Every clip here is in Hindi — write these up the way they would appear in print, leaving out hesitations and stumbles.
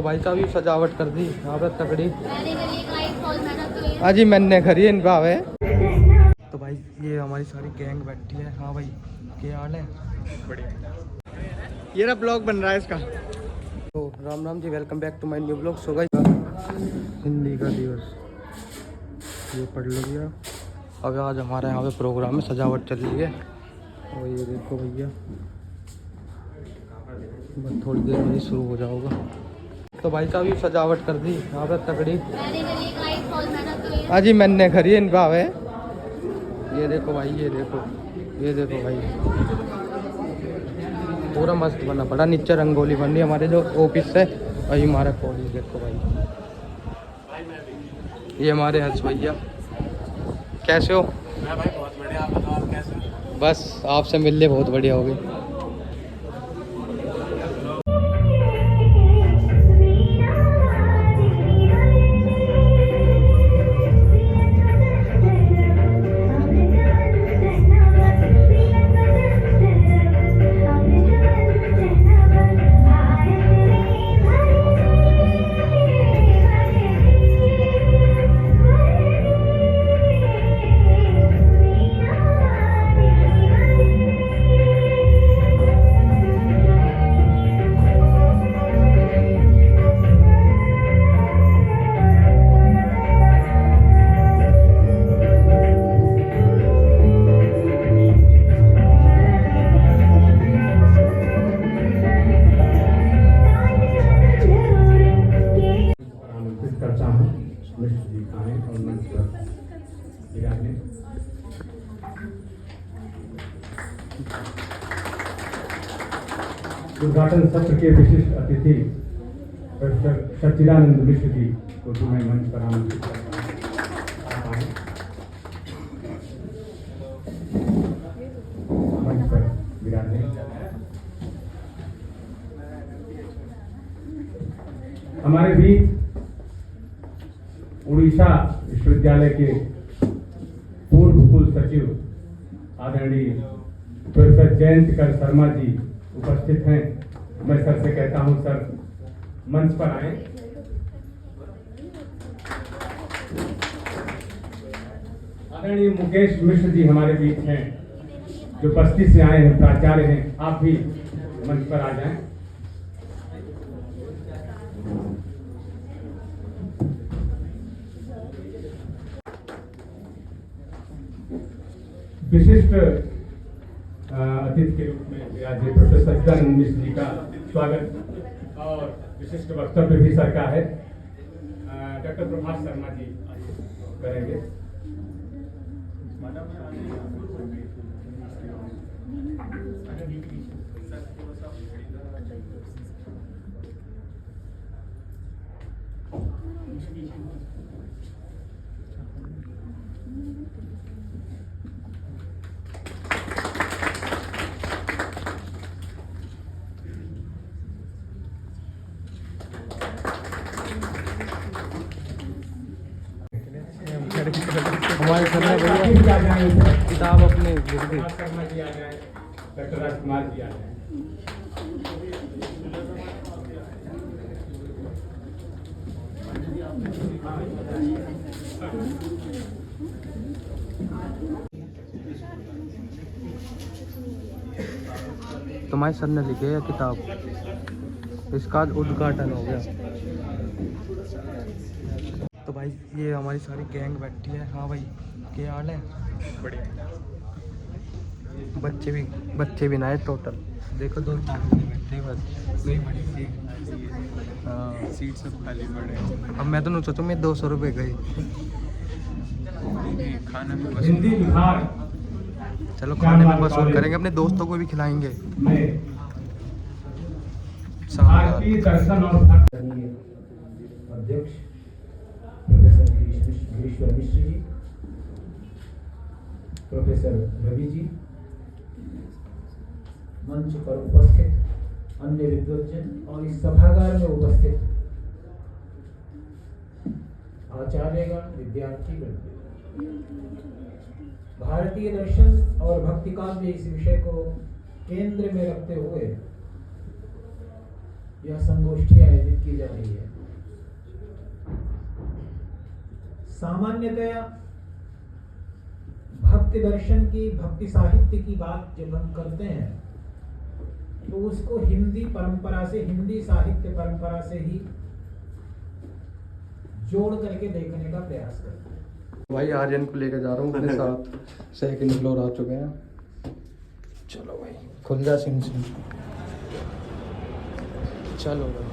भाई साहब ये सजावट कर दी यहाँ पर तकड़ी। हाँ जी मैंने खरी इन भावे। तो भाई ये हमारी सारी गैंग बैठी है। हाँ भाई क्या हाल है? बढ़िया। ये ना ब्लॉग बन रहा है इसका। तो Ram Ram ji, welcome back to my new blog. So guys Hindi का दिवस ये पढ़ लीजिए। अब आज हमारे यहाँ पे प्रोग्राम में सजावट चल रही है और ये देखो भैया बस थोड़ी देर में ही शुरू हो जाऊंगा। तो भाई साहब ये सजावट कर दी यहाँ पे तकड़ी। हाँ जी मैंने खरी इन भावे। ये देखो भाई ये देखो भाई पूरा मस्त बना पड़ा। नीचे रंगोली बन रही है हमारे जो ऑफिस है और ये हमारा कॉलेज देखो भाई। ये हमारे हर्ष भैया कैसे हो? मैं भाई बहुत बढ़िया। आप बताओ आप कैसे हो? बस आपसे मिलने बहुत बढ़िया हो गई। उद्घाटन सत्र के विशिष्ट अतिथि प्रोफेसर सच्चिदानंद मिश्र जी को मैं मंच पर आमंत्रित करता हूं। आप आए मंच पर विराजे। हमारे बीच उड़ीसा विश्वविद्यालय के पूर्व कुल सचिव आदरणीय प्रोफेसर जयंत शर्मा जी उपस्थित हैं। मैं सर से कहता हूं सर मंच पर आए। आदरणीय मुकेश मिश्र जी हमारे बीच हैं जो बस्ती से आए हैं, प्राचार्य हैं। आप भी मंच पर आ जाएं। विशिष्ट अतिथि के रूप में विराजे प्रोफेसर सच्चिदानंद मिश्र जी का स्वागत और विशिष्ट वक्तव्य भी सर का है। डॉक्टर प्रभास शर्मा जी करेंगे। हमारे सर ने भैया किताब अपने लिख दी। शर्मा जी आ जाए, डॉक्टर राजकुमार जी आ जाए। तुम्हारे सर ने लिखे है किताब, इसका उद्घाटन हो गया। तो भाई ये हमारी सारी गैंग बैठी है। हाँ भाई क्या हाल है? बढ़िया। बच्चे भी ना है टोटल। देखो दो बैठे बस। हाँ सीट सब खाली पड़े। अब मैं तो नहीं सोचूं मैं 200 रुपये गई। खाना में बस हिंदी विभाग चलो खाने में वसूल करेंगे, अपने दोस्तों को भी खिलाएंगे। भारतीय दर्शन और अध्यक्ष प्रोफेसर गिरीश्वर मिश्र जी, प्रोफेसर रवि जी, मंच पर उपस्थित अन्य विद्वज्जन और इस सभागार में उपस्थित आचार्यगण, विद्यार्थीगण, भारतीय दर्शन और भक्ति काव्य इस विषय को केंद्र में रखते हुए यह संगोष्ठी आयोजित की जा रही है। सामान्यतया भक्ति दर्शन की, भक्ति साहित्य की बात जब हम करते हैं तो उसको हिंदी परंपरा से, हिंदी साहित्य परंपरा से ही जोड़ करके देखने का प्रयास करते हैं। भाई आर्यन को लेकर जा रहा हूँ अपने साथ। सेकंड फ्लोर आ चुके हैं। चलो भाई खुल जा सिम सिम। चलो भाई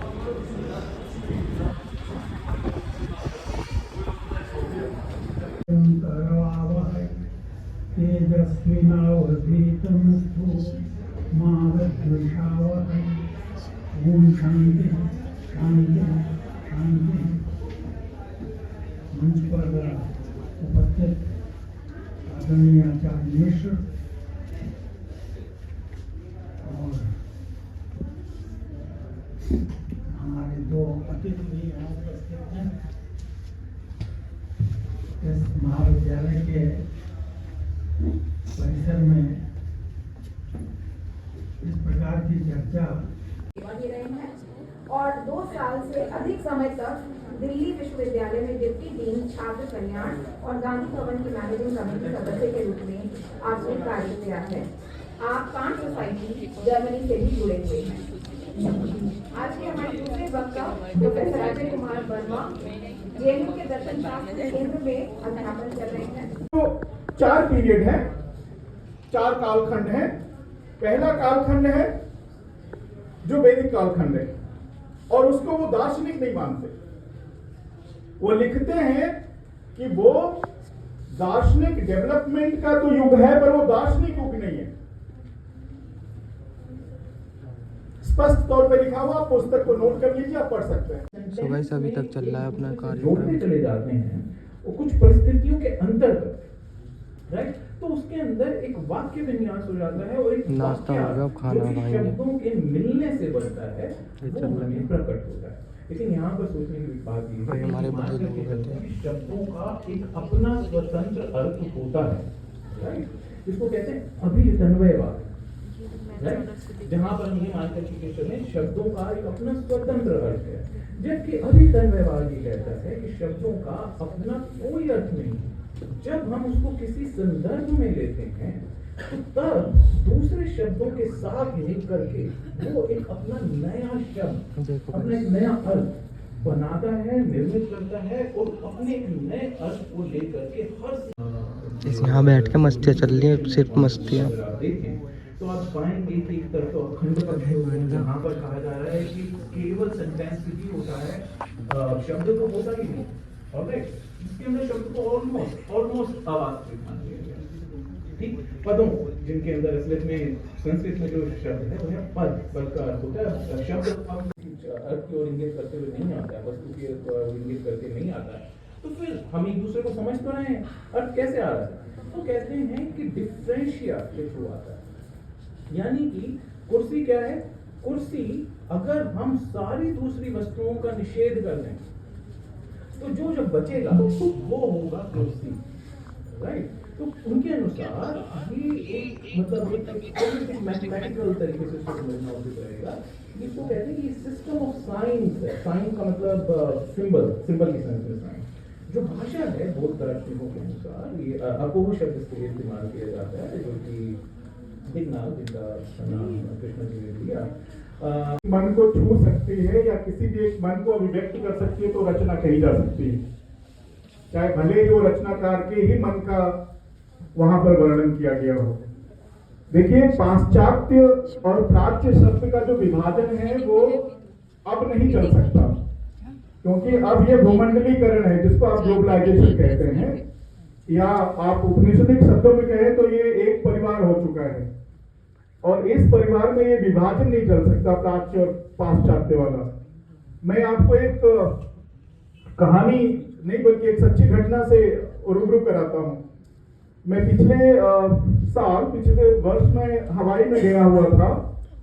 ओम शांति शांति शांति। मंच पर उपस्थित आदरणीय आचार्य मिश्र और हमारे दो अतिथि भी यहाँ उपस्थित हैं। इस महाविद्यालय के परिसर में इस प्रकार की चर्चा बनी रहे हैं और 2 साल से अधिक समय तक दिल्ली विश्वविद्यालय में डिप्टी डीन छात्र कल्याण और गांधी भवन की मैनेजिंग कमेटी सदस्य के रूप में आपने कार्य किया है। आप 5 सोसाइटी जर्मनी से भी जुड़े हुए हैं। आज के हमारे दूसरे वक्ता प्रोफेसर अजय कुमार वर्मा जेएनयू के दर्शन शास्त्र केंद्र में अध्यापन कर रहे हैं। तो 4 पीरियड है, 4 कालखंड है। पहला कालखंड है जो वैदिक कालखंड है और उसको वो दार्शनिक नहीं मानते। वो लिखते हैं कि वो दार्शनिक डेवलपमेंट का तो युग है पर वो दार्शनिक युग नहीं है। स्पष्ट तौर पे लिखा हुआ, पुस्तक को नोट कर लीजिए, आप पढ़ सकते हैं। सुबह से अभी तक चल रहा है अपना कार्य। जोड़ते चले जाते हैं वो कुछ परिस्थितियों के अंतर्गत, राइट? तो उसके अंदर एक वाक्य विन्यास हो जाता है और एक नाश्ता हो गया, खाना खाएंगे। शब्दों के मिलने से बनता है, वो हमें प्रकट होता है। लेकिन यहाँ पर सोचने की बात ये है हमारे बड़े लोग कि कहते हैं शब्दों का एक अपना स्वतंत्र अर्थ होता है, राइट? जिसको कहते हैं अभितन्वयवाद, राइट? जहाँ पर हम ये मानकर के चलें शब्दों का एक अपना स्वतंत्र अर्थ है, जबकि अभितन्वयवाद ये कहता है कि शब्दों का अपना कोई अर्थ नहीं है। जब हम उसको किसी संदर्भ में लेते हैं तो तब दूसरे शब्दों के साथ मिल करके वो एक अपना नया शब्द, अपना एक नया अर्थ बनाता है, निर्मित करता है और अपने एक नए अर्थ को लेकर के हर इस यहाँ बैठ के मस्तियाँ चल रही है, सिर्फ मस्तियाँ। तो आप पाएंगे कि एक तरफ तो अखंड पर जहाँ पर कहा जा रहा है कि केवल सेंटेंस ही होता है, शब्द तो होता ही नहीं। ऑलराइट, इसके अंदर शब्द को ऑलमोस्ट आवाज से मान लिया गया, ठीक? पदों जिनके अंदर असलियत में संस्कृत में जो शब्द है वो है पद का अर्थ होता है। शब्द अर्थ की ओर इंगित करते हुए नहीं आता है, वस्तु की ओर इंगित करके नहीं आता है। तो फिर हम एक दूसरे को समझ तो रहे हैं, अर्थ कैसे आ रहा है? तो कहते हैं कि डिफरेंशिया के थ्रू आता है। यानी कि कुर्सी क्या है? कुर्सी अगर हम सारी दूसरी वस्तुओं का निषेध कर दें तो जो बचेगा वो होगा कुर्सी, राइट? तो उनके अनुसार ये एक मतलब एक मैथमेटिकल तरीके से इसको समझना उचित रहेगा। इसको कहते हैं कि सिस्टम ऑफ साइंस है। साइन का मतलब सिंबल की सेंस में साइन। जो भाषा है बौद्ध दार्शनिकों के अनुसार ये अपोह शब्द इसके लिए इस्तेमाल किया जाता है, जो कि जिनका नाम कृष्ण जी ने दिया। मन को छू सकती है या किसी भी एक मन को अभिव्यक्त कर सकती है तो रचना कही जा सकती है, चाहे भले ही वो रचनाकार के ही मन का वहां पर वर्णन किया गया हो। देखिए, पाश्चात्य और प्राच्य शब्द का जो विभाजन है वो अब नहीं चल सकता, क्योंकि अब ये भूमंडलीकरण है जिसको आप ग्लोबलाइजेशन कहते हैं, या आप उपनिषदिक शब्दों में कहें तो ये एक परिवार हो चुका है और इस परिवार में ये विभाजन नहीं चल सकता प्राच्य और पाश्चात्य वाला। मैं आपको एक कहानी नहीं बल्कि एक सच्ची घटना से रूबरू कराता हूँ। मैं पिछले वर्ष में हवाई में गया हुआ था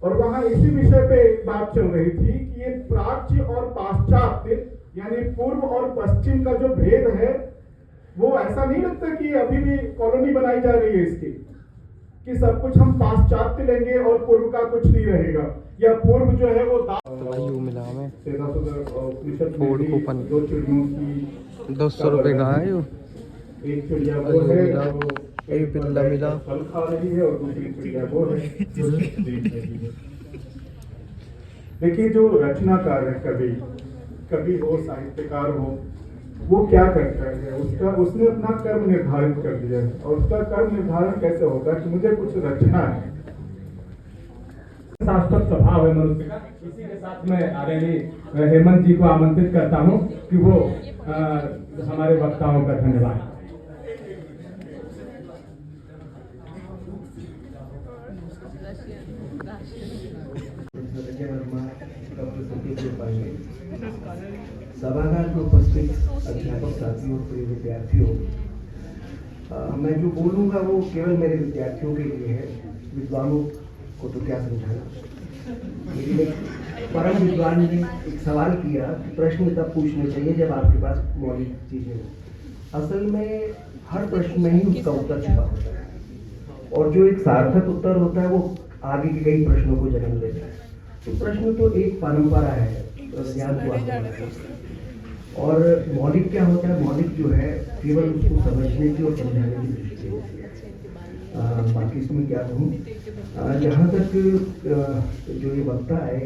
और वहां इसी विषय पे बात चल रही थी कि ये प्राच्य और पाश्चात्य यानी पूर्व और पश्चिम का जो भेद है वो ऐसा नहीं लगता कि अभी भी कॉलोनी बनाई जा रही है इसकी, कि सब कुछ हम पाश्चात्य लेंगे और पूर्व का कुछ नहीं रहेगा, या पूर्व जो है वो तो भाई यूँ मिला हमें उपनिषद फूड में भी कूपन। 2 चिड़ियों की 200 रुपये का है यूँ। एक चिड़िया और वो ये है मिला, जो एक बिल्ला मिला। फल खा रही है और दूसरी चिड़िया वो है जो देख रही है। देखिए, जो रचनाकार है, कवि हो, साहित्यकार हो, वो क्या करता है, उसने अपना कर्म निर्धारित कर दिया है। और उसका कर्म निर्धारण कैसे होता है कि मुझे कुछ रचना है। शाश्वत स्वभाव है मनुष्य का। इसी के साथ मैं आदरणीय हेमंत जी को आमंत्रित करता हूं कि वो हमारे वक्ताओं का धन्यवाद। सभागार में उपस्थित अध्यापक साथियों, प्रिय विद्यार्थियों, मैं जो बोलूँगा वो केवल मेरे विद्यार्थियों के लिए है। विद्वानों को तो क्या समझाना। लेकिन एक परम विद्वान ने एक सवाल किया कि प्रश्न तब पूछने चाहिए जब आपके पास मौलिक चीजें हो। असल में हर प्रश्न में ही उसका उत्तर छिपा होता है, और जो एक सार्थक उत्तर होता है वो आगे के कई प्रश्नों को जन्म देता है। तो प्रश्न तो एक परंपरा है ज्ञान को आगे बढ़ाने की। और मौलिक क्या होता है? मौलिक जो है केवल उसको समझने की और समझाने की दृष्टि होती है। बाकी इसमें क्या कहूँ, जहाँ तक जो ये वक्ता है,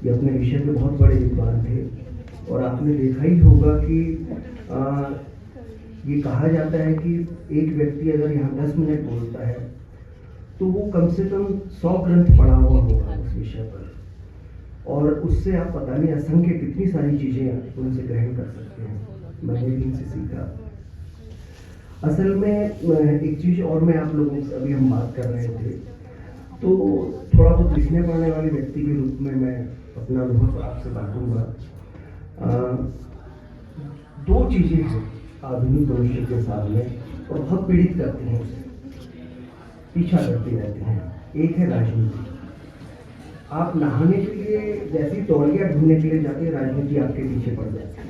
ये अपने विषय में बहुत बड़े विद्वान थे। और आपने देखा ही होगा कि ये कहा जाता है कि एक व्यक्ति अगर यहाँ 10 मिनट बोलता है तो वो कम से कम 100 ग्रंथ पढ़ा हुआ होगा उस विषय पर, और उससे आप पता नहीं असंख्य कितनी सारी चीजें उनसे ग्रहण कर सकते हैं। मैंने भी इनसे सीखा। असल में एक चीज और, मैं आप लोगों से अभी हम बात कर रहे थे, तो थोड़ा बहुत लिखने पढ़ने वाले व्यक्ति के रूप में मैं अपना अनुभव आपसे बांटूंगा। 2 चीजें हैं आधुनिक मनुष्य के सामने और बहुत पीड़ित करते हैं, उसे पीछा करते रहते हैं। एक है राजनीति। आप नहाने के लिए जैसी तौलिया ढूंढने के लिए जाते हैं, राजनीति आपके पीछे पड़ जाती है।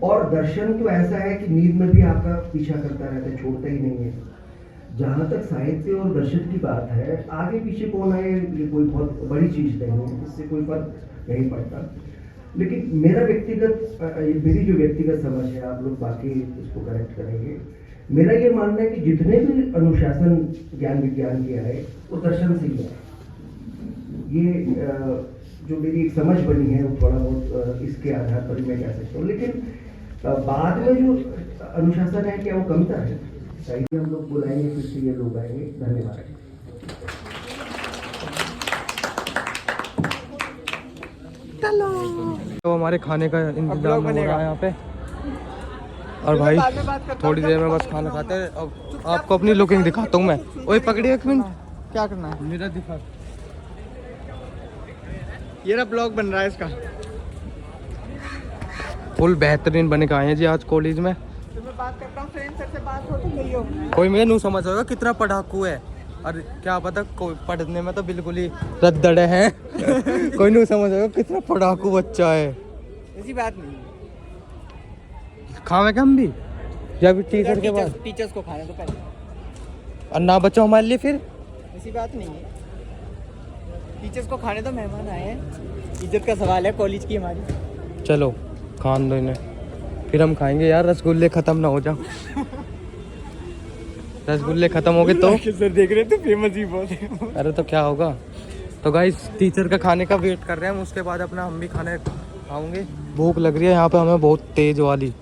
और दर्शन तो ऐसा है कि नींद में भी आपका पीछा करता रहता है, छोड़ता ही नहीं है। जहाँ तक साहित्य और दर्शन की बात है, आगे पीछे कौन आए ये कोई बहुत बड़ी चीज नहीं है, इससे कोई फर्क नहीं पड़ता। लेकिन मेरी जो व्यक्तिगत समझ है, आप लोग बाकी इसको करेक्ट करेंगे, मेरा ये मानना है कि जितने भी अनुशासन ज्ञान विज्ञान के आए वो दर्शन से ही आए। ये जो मेरी एक समझ बनी है वो थोड़ा बहुत इसके आधार पर मैं कह सकता हूँ। लेकिन बाद में जो अनुशासन है, क्या वो कमता है? साहित्य हम लोग बुलाएंगे, फिर से ये लोग आएंगे। धन्यवाद। तो हमारे खाने का इंतजाम हो रहा है यहाँ पे, और भाई थोड़ी देर में बस खाना खाते हैं। अब आपको अपनी लुकिंग दिखाता हूँ मैं। ओए पकड़िए एक मिनट, क्या करना है? मेरा दिखा, ये रहा ब्लॉग बन रहा है इसका। फुल बेहतरीन बने के आए हैं जी आज कॉलेज में। तो मैं बात करता हूँ फ्रेंड सर से, बात हो तो नहीं हो। कोई मुझे नहीं समझ होगा कितना पढ़ाकू है, और क्या पता कोई पढ़ने में तो बिल्कुल ही रद्दड़े हैं। कोई नहीं समझ होगा कितना पढ़ाकू बच्चा है। ऐसी बात नहीं खावे हम भी, या फिर टीचर के बाद टीचर्स को खाने तो पहले, और ना बच्चों हमारे लिए फिर ऐसी बात नहीं है। टीचर्स को खाने तो मेहमान आए हैं, इज्जत का सवाल है कॉलेज की हमारी। चलो खान दो इन्हें, फिर हम खाएंगे यार। रसगुल्ले खत्म ना हो जाओ। रसगुल्ले खत्म हो गए तो सर देख रहे थे फेमस ही बहुत है। अरे तो क्या होगा। तो गाइस टीचर का खाने का वेट कर रहे हैं हम, उसके बाद अपना हम भी खाने खाओगे। भूख लग रही है यहाँ पे हमें बहुत तेज वाली।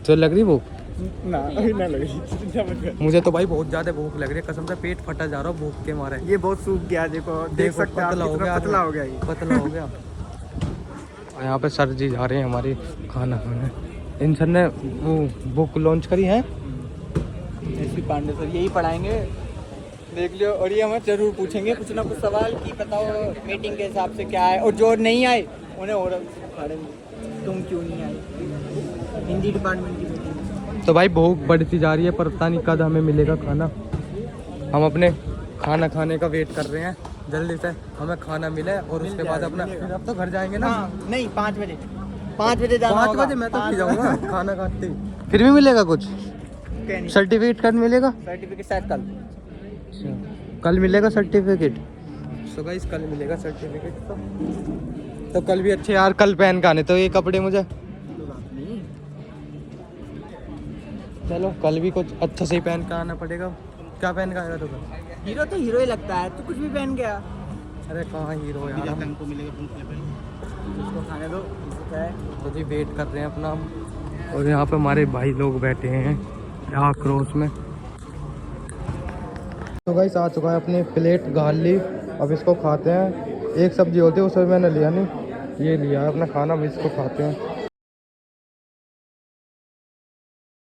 तो लग रही भूख? ना अभी ना लग रही। मुझे तो भाई बहुत ज्यादा भूख लग रही है, कसम से पेट फटा जा रहा है भूख के मारे। ये बहुत सूख गया, देखो देख सकते हैं आप, पतला हो गया, ये पतला हो गया। और यहाँ पे सर जी जा रहे हैं हमारी खाना खाने। इन सर ने वो बुक लॉन्च करी है, एसपी पांडे सर यही पढ़ाएंगे, देख लियो। और ये हमें जरूर पूछेंगे कुछ ना कुछ सवाल कि बताओ मीटिंग के हिसाब से क्या है, और जो नहीं आए उन्हें और पढ़ेंगे तुम क्यों नहीं आए, हिंदी डिपार्टमेंट की मीटिंग। तो भाई भूख बढ़ती जा रही है, पर पता नहीं कब हमें मिलेगा खाना। हम अपने खाना खाने का वेट कर रहे हैं, जल्दी से हमें खाना मिले और उसके बाद अपना फिर अब तो घर जाएंगे ना। नहीं 5 बजे जाना 5 बजे मैं तो पी जाऊंगा खाना खाते ही। फिर भी मिलेगा कुछ? चुके हैं। सर्टिफिकेट कब मिलेगा? सर्टिफिकेट शायद कल। कल मिलेगा सर्टिफिकेट। सो गाइस कल मिलेगा सर्टिफिकेट। तो कल भी अच्छे यार, कल पहन के आने तो ये कपड़े मुझे। चलो कल भी कुछ अच्छा से ही पहन के आना पड़ेगा। क्या पहन के आएगा तो कल? हीरो तो हीरो ही लगता है, तू कुछ भी पहन गया। अरे कहाँ हीरो यार, हमको मिलेगा उसको खाने दो, क्या है? तो जी वेट कर रहे हैं अपना। और यहाँ पे हमारे भाई लोग बैठे हैं यहाँ क्रॉस में। तो गाइस आ चुका है अपनी प्लेट गाली। अब इसको खाते हैं। एक सब्जी होती है उसमें मैंने लिया नहीं, ये लिया है अपना खाना, अब इसको खाते हैं।